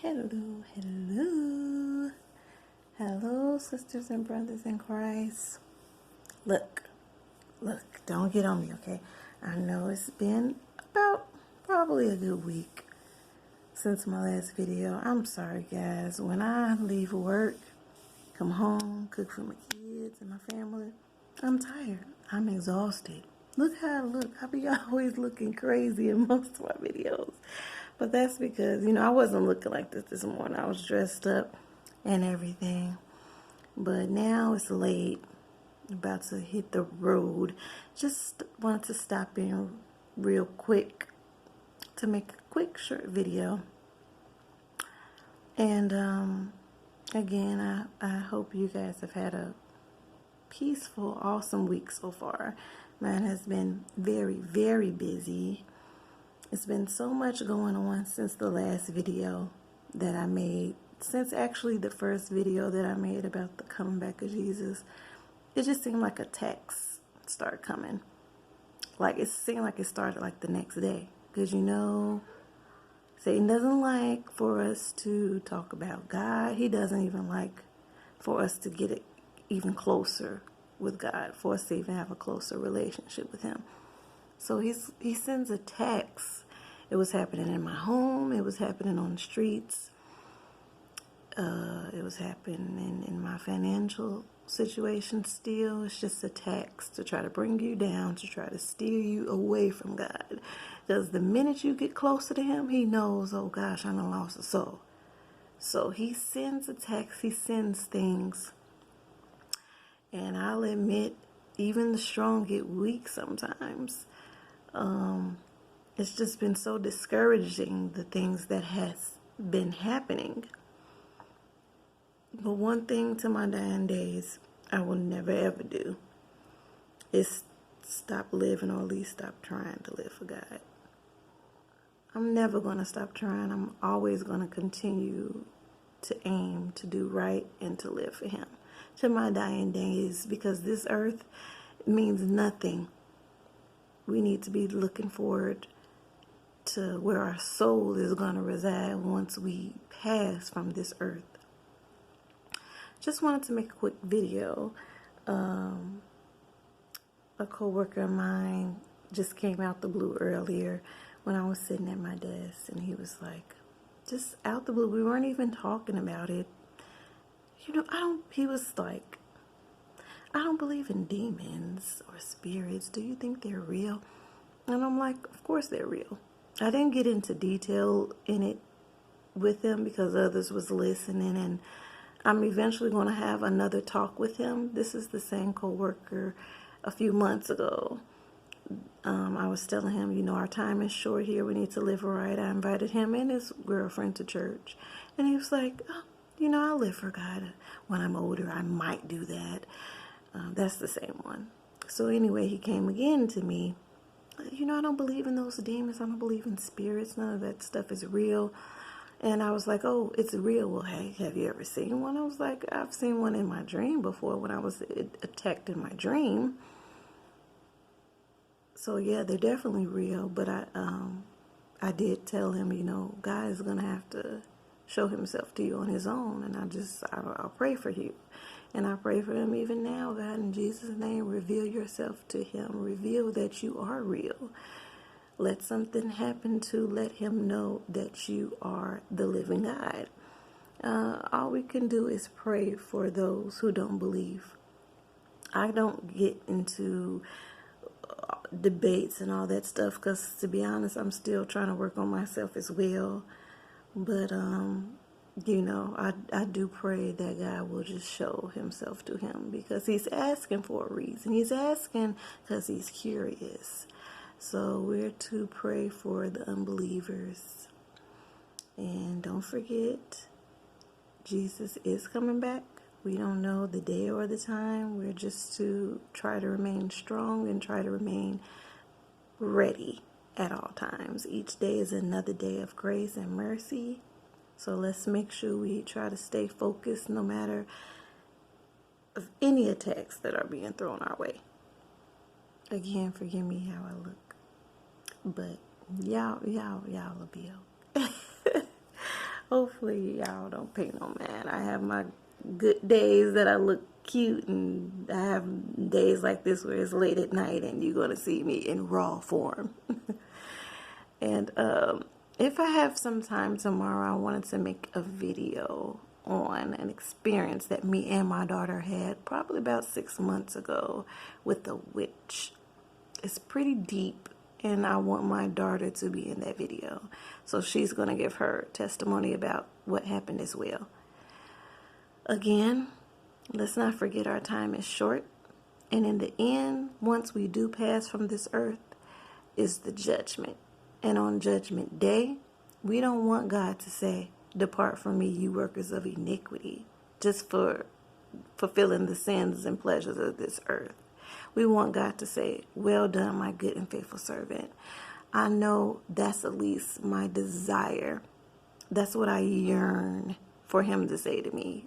Hello, hello, hello, sisters and brothers in Christ. Look, don't get on me, okay? I know it's been about probably a good week since my last video. I'm sorry, guys. When I leave work, come home, cook for my kids and my family, I'm tired. I'm exhausted. Look how I look. I be always looking crazy in most of my videos. But that's because, I wasn't looking like this morning. I was dressed up and everything. But now it's late. About to hit the road. Just wanted to stop in real quick to make a quick short video. And again, I hope you guys have had a peaceful, awesome week so far. Mine has been very, very busy. It's been so much going on since the last video that I made. Since actually the first video that I made about the coming back of Jesus, it just seemed like attacks started coming. Like it seemed like it started like the next day. Because Satan doesn't like for us to talk about God. He doesn't even like for us to get it even closer with God, for us to even have a closer relationship with Him. So he sends attacks. It was happening in my home. It was happening on the streets. It was happening in my financial situation still. It's just attacks to try to bring you down, to try to steer you away from God. Because the minute you get closer to Him, He knows, oh gosh, I done lost a soul. So He sends attacks. He sends things. And I'll admit, even the strong get weak sometimes. It's just been so discouraging, the things that has been happening. But one thing to my dying days I will never ever do is stop living, or at least stop trying to live for God. I'm never going to stop trying. I'm always going to continue to aim to do right and to live for Him to my dying days, because this earth means nothing. We need to be looking forward to where our soul is going to reside once we pass from this earth. Just wanted to make a quick video. A coworker of mine just came out the blue earlier when I was sitting at my desk, and he was like, just out the blue, we weren't even talking about it. He was like, I don't believe in demons or spirits. Do you think they're real? And I'm like, of course they're real. I didn't get into detail in it with him because others was listening, and I'm eventually going to have another talk with him. This is the same coworker a few months ago. I was telling him, our time is short here. We need to live right. I invited him and his girlfriend to church. And he was like, I'll live for God. When I'm older, I might do that. That's the same one. So anyway, he came again to me. I don't believe in those demons. I don't believe in spirits. None of that stuff is real. And I was like, oh, it's real. Well, hey, have you ever seen one? I was like, I've seen one in my dream before when I was attacked in my dream. So yeah, they're definitely real. But I did tell him, God is going to have to show Himself to you on His own. And I'll pray for you. And I pray for him even now, God, in Jesus' name, reveal yourself to him. Reveal that you are real. Let something happen to let him know that you are the living God. All we can do is pray for those who don't believe. I don't get into debates and all that stuff because, to be honest, I'm still trying to work on myself as well. But, I do pray that God will just show Himself to him, because He's asking for a reason. He's asking because He's curious. So we're to pray for the unbelievers. And don't forget, Jesus is coming back. We don't know the day or the time. We're just to try to remain strong and try to remain ready at all times. Each day is another day of grace and mercy. So let's make sure we try to stay focused no matter of any attacks that are being thrown our way. Again, forgive me how I look. But y'all will be okay. Hopefully y'all don't pay no mind. I have my good days that I look cute, and I have days like this where it's late at night and you're going to see me in raw form. And if I have some time tomorrow, I wanted to make a video on an experience that me and my daughter had probably about 6 months ago with a witch. It's pretty deep, and I want my daughter to be in that video. So she's going to give her testimony about what happened as well. Again, let's not forget our time is short. And in the end, once we do pass from this earth, is the judgment. And on Judgment Day, we don't want God to say, "Depart from me, you workers of iniquity," just for fulfilling the sins and pleasures of this earth. We want God to say, "Well done, my good and faithful servant." I know that's at least my desire. That's what I yearn for him to say to me.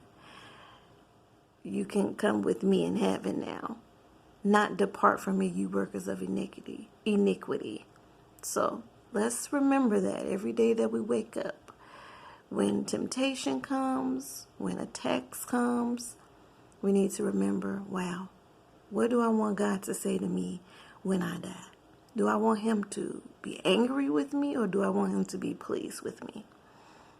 You can come with me in heaven now. Not depart from me, you workers of iniquity. So let's remember that every day that we wake up. When temptation comes, when attacks comes, we need to remember, wow, what do I want God to say to me when I die? Do I want him to be angry with me, or do I want him to be pleased with me?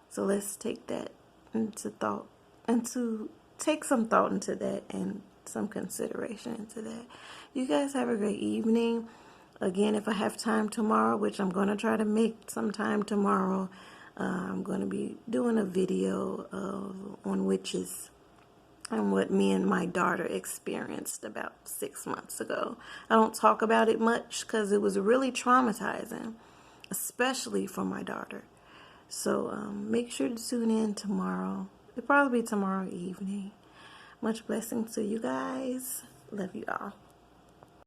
So let's take that into thought, and to take some thought into that and some consideration into that. You guys have a great evening. Again, if I have time tomorrow, which I'm going to try to make some time tomorrow, I'm going to be doing a video on witches and what me and my daughter experienced about 6 months ago. I don't talk about it much because it was really traumatizing, especially for my daughter. So make sure to tune in tomorrow. It'll probably be tomorrow evening. Much blessings to you guys. Love you all.